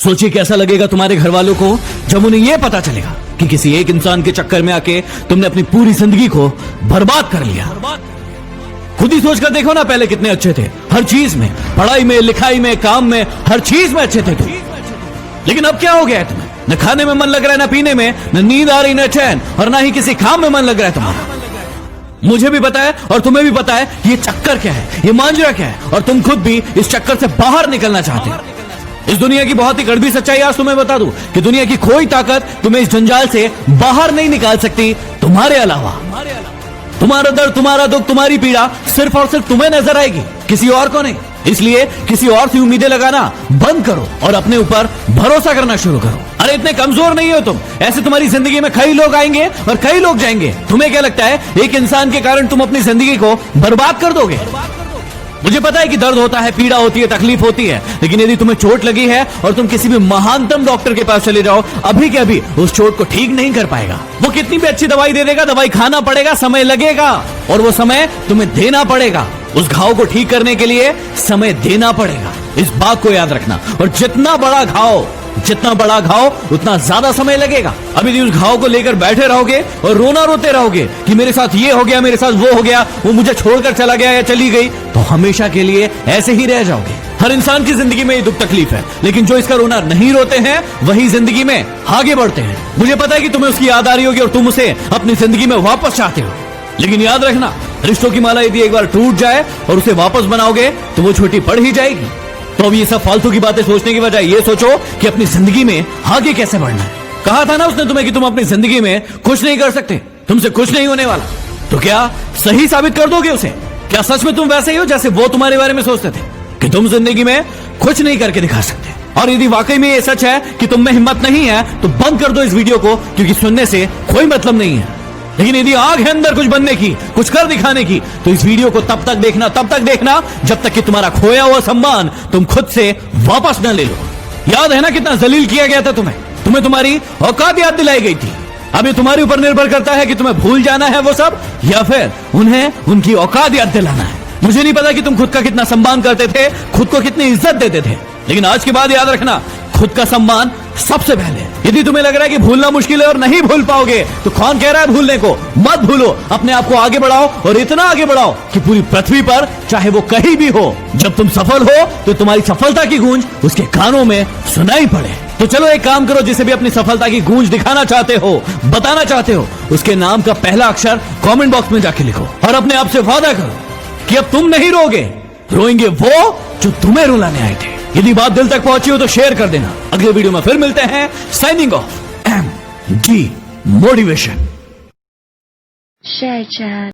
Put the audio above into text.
सोचिए कैसा लगेगा तुम्हारे घर वालों को जब उन्हें यह पता चलेगा कि किसी एक इंसान के चक्कर में आके तुमने अपनी पूरी जिंदगी को बर्बाद कर लिया। खुद ही सोच कर देखो ना, पहले कितने अच्छे थे हर चीज में, पढ़ाई में, लिखाई में, काम में, हर चीज में अच्छे थे तुम। लेकिन अब क्या हो गया है तुम्हें? न खाने में मन लग रहा है, न पीने में, न नींद आ रही, न चैन, और ना ही किसी काम में मन लग रहा है तुम्हारा। मुझे भी पता है और तुम्हें भी पता है ये चक्कर क्या है, ये मांजरा क्या है, और तुम खुद भी इस चक्कर से बाहर निकलना चाहते हो। इस दुनिया की बहुत ही कड़वी सच्चाई आज तुम्हें बता दूं कि दुनिया की कोई ताकत तुम्हें इस जंजाल से बाहर नहीं निकाल सकती तुम्हारे अलावा। तुम्हारा दर्द, तुम्हारा दुख, तुम्हारी पीड़ा सिर्फ और सिर्फ तुम्हें नजर आएगी, किसी और को नहीं। इसलिए किसी और से उम्मीदें लगाना बंद करो और अपने ऊपर भरोसा करना शुरू करो। अरे इतने कमजोर नहीं हो तुम, ऐसे तुम्हारी जिंदगी में कई लोग आएंगे और कई लोग जाएंगे। तुम्हें क्या लगता है एक इंसान के कारण तुम अपनी जिंदगी को बर्बाद कर दोगे? मुझे पता है कि दर्द होता है, पीड़ा होती है, तकलीफ होती है, लेकिन यदि तुम्हें चोट लगी है और तुम किसी भी महानतम डॉक्टर के पास चले जाओ, अभी के अभी उस चोट को ठीक नहीं कर पाएगा। वो कितनी भी अच्छी दवाई दे देगा, दवाई खाना पड़ेगा, समय लगेगा, और वो समय तुम्हें देना पड़ेगा। उस घाव को ठीक करने के लिए समय देना पड़ेगा, इस बात को याद रखना। और जितना बड़ा घाव उतना ज्यादा समय लगेगा। अभी यदि उस घाव को लेकर बैठे रहोगे और रोना रोते रहोगे कि मेरे साथ ये हो गया, मेरे साथ वो हो गया, वो मुझे छोड़कर चला गया या चली गई, तो हमेशा के लिए ऐसे ही रह जाओगे। हर इंसान की जिंदगी में ये दुख तकलीफ है, लेकिन जो इसका रोना नहीं रोते हैं वही जिंदगी में आगे बढ़ते हैं। मुझे पता है कि तुम्हें उसकी याद आ रही होगी और तुम उसे अपनी जिंदगी में वापस चाहते हो, लेकिन याद रखना, रिश्तों की माला यदि एक बार टूट जाए और उसे वापस बनाओगे तो वो छोटी पड़ ही जाएगी। तो अब ये सब फालतू की बातें सोचने की बजाय ये सोचो कि अपनी जिंदगी में आगे कैसे बढ़ना है। कहा था ना उसने तुम्हें कि तुम अपनी जिंदगी में कुछ नहीं कर सकते, तुमसे कुछ नहीं होने वाला। तो क्या सही साबित कर दोगे उसे? क्या सच में तुम वैसे ही हो जैसे वो तुम्हारे बारे में सोचते थे कि तुम जिंदगी में कुछ नहीं करके दिखा सकते? और यदि वाकई में ये सच है कि तुम में हिम्मत नहीं है तो बंद कर दो इस वीडियो को, क्योंकि सुनने से कोई मतलब नहीं है। लेकिन यदि आग है अंदर कुछ बनने की, कुछ कर दिखाने की, तो इस वीडियो को तब तक देखना जब तक कि तुम्हारा खोया हुआ सम्मान तुम खुद से वापस न ले लो। याद है ना कितना जलील किया गया था तुम्हें तुम्हारी औकात याद दिलाई गई थी। अब ये तुम्हारे ऊपर निर्भर करता है कि तुम्हें भूल जाना है वो सब, या फिर उन्हें उनकी औकात याद दिलाना है। मुझे नहीं पता कि तुम खुद का कितना सम्मान करते थे, खुद को कितनी इज्जत देते थे, लेकिन आज के बाद याद रखना, खुद का सम्मान सबसे पहले। यदि तुम्हें लग रहा है कि भूलना मुश्किल है और नहीं भूल पाओगे, तो कौन कह रहा है भूलने को? मत भूलो, अपने आप को आगे बढ़ाओ, और इतना आगे बढ़ाओ कि पूरी पृथ्वी पर चाहे वो कहीं भी हो, जब तुम सफल हो तो तुम्हारी सफलता की गूंज उसके कानों में सुनाई पड़े। तो चलो एक काम करो, जिसे भी अपनी सफलता की गूंज दिखाना चाहते हो, बताना चाहते हो, उसके नाम का पहला अक्षर कमेंट बॉक्स में जाके लिखो, और अपने आप से वादा करो कि अब तुम नहीं रोगे, रोएंगे वो जो तुम्हें रुलाने आए थे। यदि बात दिल तक पहुंची हो तो शेयर कर देना। अगले वीडियो में फिर मिलते हैं। Signing off, MD motivation. Share chat.